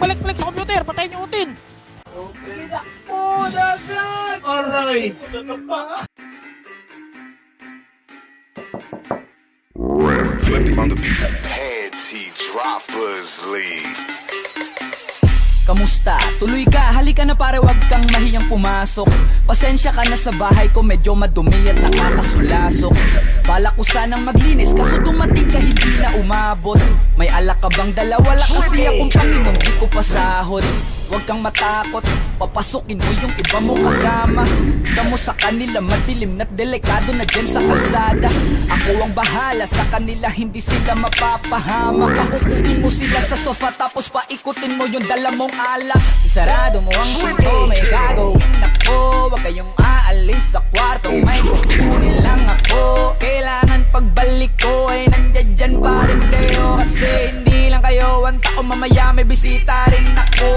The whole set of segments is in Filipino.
balik-balik sa computer. Patayin yung utin. Okay. Oh, dagan! Aray! Panty Droppers League. Kamusta? Tuloy ka, halika na pare, wag kang mahiyang pumasok. Pasensya ka na sa bahay ko, medyo madumi at nakakasulasok. Bala ko sanang maglinis, kaso dumating ka hindi na umabot. May alak ka bang dala? Wala kasi akong Panginoon, di ko pasahod. Huwag kang matakot, papasukin mo yung iba mo kasama. Kamu sa kanila, madilim na't delikado na dyan sa kalsada. Ako ang bahala sa kanila, hindi sila mapapahama. Paupuin mo sila sa sofa, tapos paikutin mo yung dala mong alak. Isarado mo ang pinto, may gagawin ako. Huwag kayong aalis sa kwarto, may kukunin lang ako. Kailangan pagbalik ko ay nandyan dyan pa rin kayo. Kasi hindi lang kayo ang tao, mamaya may bisita rin ako.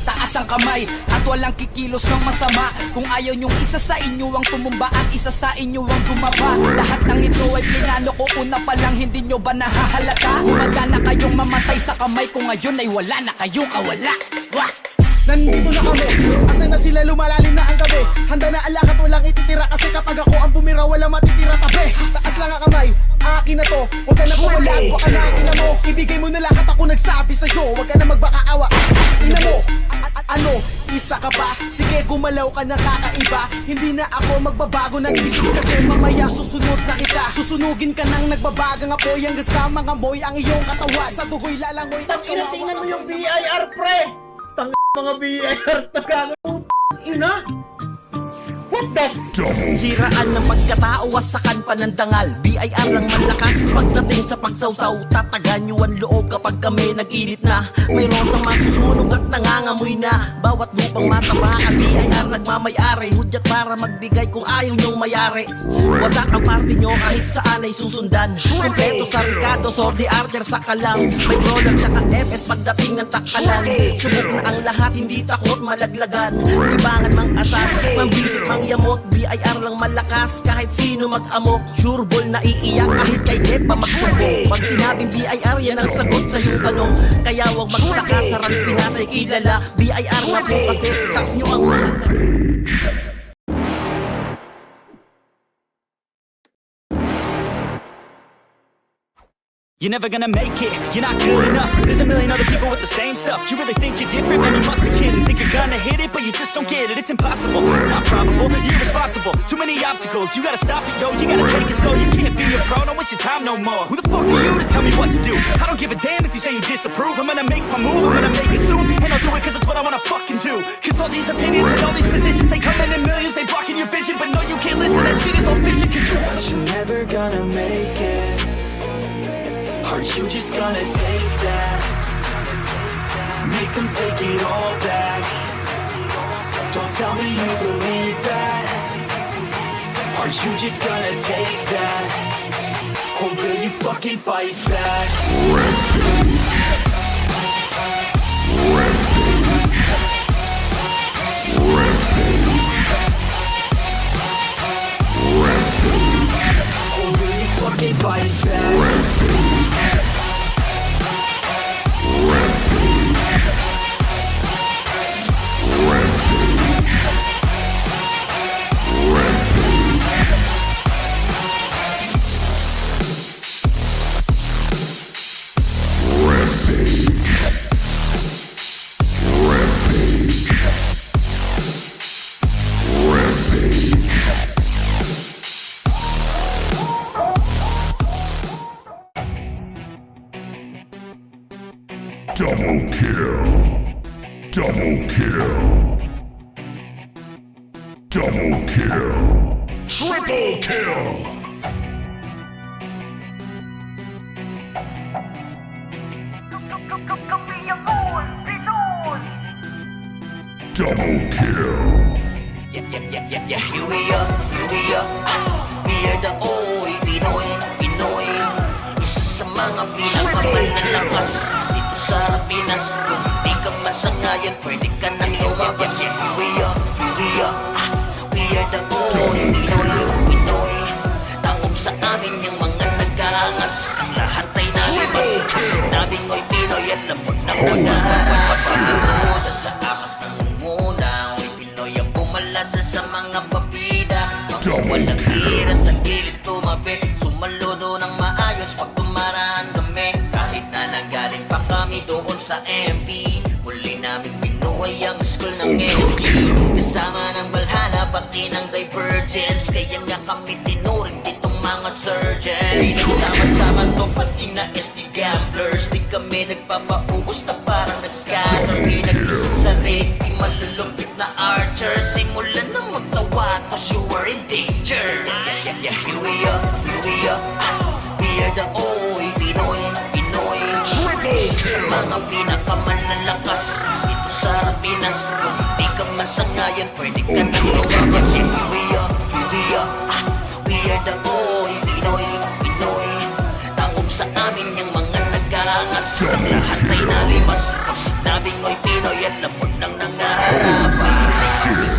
Taas ang kamay at walang kikilos ng masama. Kung ayaw nyong isa sa inyo ang tumumba at isa sa inyo ang gumaba. Lahat ng ito ay plinano ko, una pa lang hindi nyo ba nahahalata? Umaga na kayong mamatay sa kamay ko, ngayon ay wala na kayong kawala. Wah! Nandito na kami, asa na sila, lumalalim na ang gabi. Handa na alak at walang ititira, kasi kapag ako ang bumira, wala matitira tabi. Taas lang ang kamay, akin na to. Huwag ka na pumalag, baka na ina mo. Ibigay mo na lahat, ako nagsabi sa'yo. Huwag ka na magbakaawa, ina mo. Ano, isa ka ba? Sige, gumalaw ka na kakaiba. Hindi na ako magbabago ng isip, kasi mamaya susunod na kita. Susunugin ka nang nagbabagang apoy, hanggang sa mga moy ang iyong katawan. Sa dugoy lalangoy ng Tangina, tingnan mo yung BIR, pre! Tang mga BIR, tagano. Ina! What the? Siraan ng pagkatao, wasakan pa ng dangal. BIR lang malakas pagdating sa pagsawsaw. Tatagan nyo ang loob kapag kami nag-init na. Mayroon sa masusunog at nangangamoy na. Bawat lupang matapakan, BIR nagmamayari. Hudyat para magbigay kung ayaw nyong mayari. Wasak ang party nyo kahit saan ay susundan. Kompleto sa Ricardo, sordi arter sa kalam. May brawler tsaka FS pagdating ng takalan. Subok na ang lahat, hindi takot malaglagan. Libangan mang asar, mambisit mang yamot. BIR lang malakas kahit sino mag-amok. Sure ball na iiyak kahit kay Kepa magsubok. Pag sinabing BIR, yan ang sagot sa iyong tanong. Kaya huwag magtaka, sarang Pinas ay kilala. BIR na po kasi tax nyo ang mahal. You're never gonna make it, you're not good enough. There's a million other people with the same stuff. You really think you're different? Man, you must be kidding. Think you're gonna hit it, but you just don't get it. It's impossible, it's not probable, you're irresponsible. Too many obstacles, you gotta stop it, yo. You gotta take it slow, you can't be a pro. Don't waste your time no more. Who the fuck are you to tell me what to do? I don't give a damn if you say you disapprove. I'm gonna make my move, I'm gonna make it soon. And I'll do it cause it's what I wanna fucking do. Cause all these opinions and all these positions, they come in millions. They blocking your vision, but no, you can't listen. That shit is all fiction. Cause you're never gonna make it. Aren't you just gonna take that? Make them take it all back. Don't tell me you believe that. Aren't you just gonna take that? Or will you fucking fight back? Or will you fucking fight back? Double kill. Double kill. Double kill. Triple kill. Double kill. Yeah. Here we are. We are the old Pinoy. Isa sa mga pinakamalalakas dito sa Pinas. Kung di ka masangayon, pwede ka nang lumabas. Yeah, here we are. We are the old Pinoy. Takot sa amin yung mga nag-aangas. Lahat ay nalibas. Pag sinabing mo'y Pinoy at labot nang nangaharap sa akas ng muna. Uy, Pinoy ang bumalasa sa mga papida. Mga walang tira sa gilid tumabi. Sumaludo ng maayos pag tumaraan kami. Kahit na nanggaling pa kami doon sa MP, muli namin pinuhay ang school ng SG. Kasama ng Valhalla, pati ng Divergence. Kaya nga kami tinuring ditong mga surgeon. Nagsama-sama to pati na ST gamblers. Di kami nagpapaubos na parang nag-scatter. Pinag-isa sa rig, di malulupit na archer. Simulan na magtawa, cause you were in danger. Here we are, we are the OY, Pinoy. Sa mga pinakamalalakas dito sa Pinas. Kung hindi ka man sa ngayon, pwede ka nang lumabas. Here we are, we are the OY, Pinoy. Takop sa amin yung mga nag-aangas. Lahat ay nalimas. Pag sinabing mo'y Pinoy at labot ng nangaharap.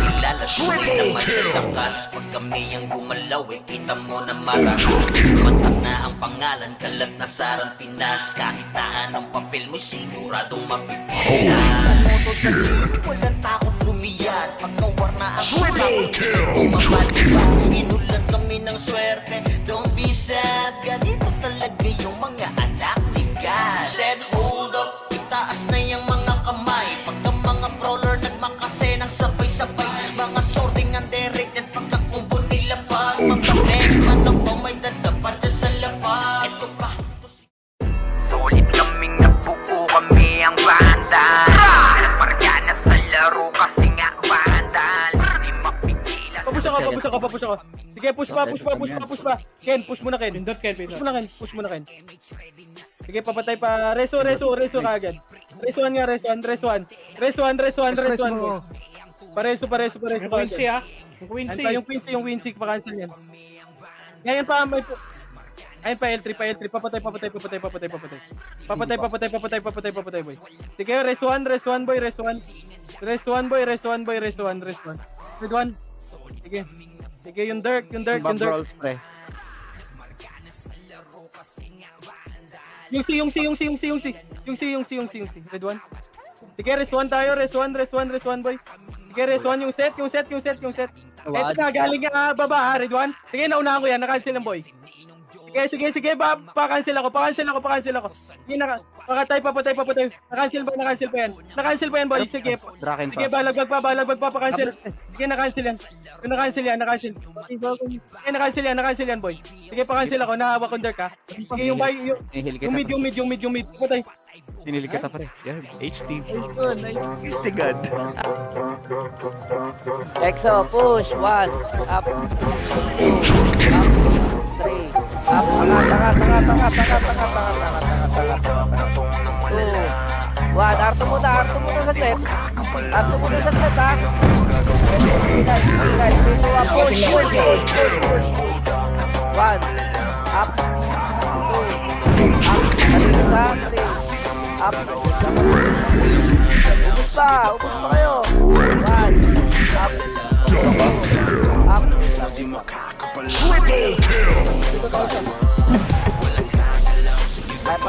Kilala tunay na malalakas. Pag kami ang gumalaw, kita mo na malakas. Matak na ang pangalan, kalat na Saran Pinas. Kahit na anong papel mo, siguradong mapipilas. Sa moto tagilid, walang takot lumiyad. Pagkawar na ang usapang tumabaliba. Inulan kami ng swerte, don't be sad. Ganito talaga yung mga anak ni God. Said hold up, itaas na yung mga kamay. Pagka mga brawler nagmakase ng sabay-sabay. Mga sorting undirected pagkakumbo nila pa. Mga next man ako may dadapat dyan sa lapag. Ito pa. Sulit kaming nabuo kami ang bandal. Pargana sa laro kasi nga bandal. Hindi mapigilan. Papush ako. Sige, push pa. Ken, push mo na, Ken. Push mo na, Ken. Sige, papatay pa. Reso ka agad. Res 1 nga, res 1. Pareso ka agad. Quincy ah. Yung Quincy. Yung Quincy, pa-cancel yan. Ngayon pa, may... Ayun pa, L3. Papatay, boy. Sige, res 1, boy, res 1. Res 1. Sige, yung Dirk. Yung C. Red 1. Sige, res 1 tayo, res 1, boy. Sige, res 1 yung set. Ito na, galing ka baba ha, Red 1. Sige, naunahan ko yan, nakancel ng boy. Sige, pa-cancel ako. Sige, pakatay. Nakancel pa yan, boy. Sige, balagbag pa, pa-cancel. Sige, nakancel yan. Sige, nakancel yan, boy. Sige, pa-cancel ako, nahawak kong Dirk ha. Sige, yung mid. Patay. Sinilig ka pre. Yan, HD. Ayun. God. Exo, push, 1, up, 2, up, 3, up, tanga. 2, 1, arto muna saglit ha. Push, 1, up, 2, up, 3, up, ubus pa kayo. 1, up, 2, up,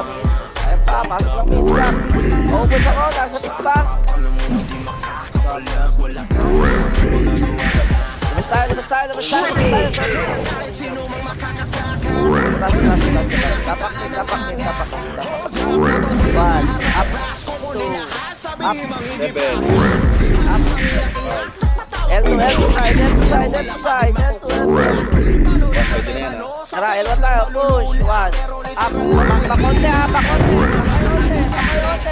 ay pa, pasok lang minsan. Ubus ako, nasa tip pa. Labas tayo. Tapak. 1, up, 2, up, 7, up, L2 side. Tara, L1 tayo, push, 1, up, pakonte ha,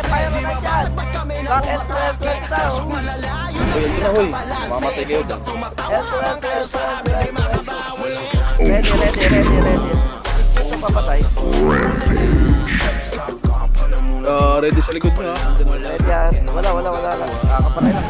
payo na dyan. Back L2 tayo. Mamatay kayo dyan. Ready. Ito papatay. Ready sa likod nyo ha. Ready yan. Wala. Kakapatay lang.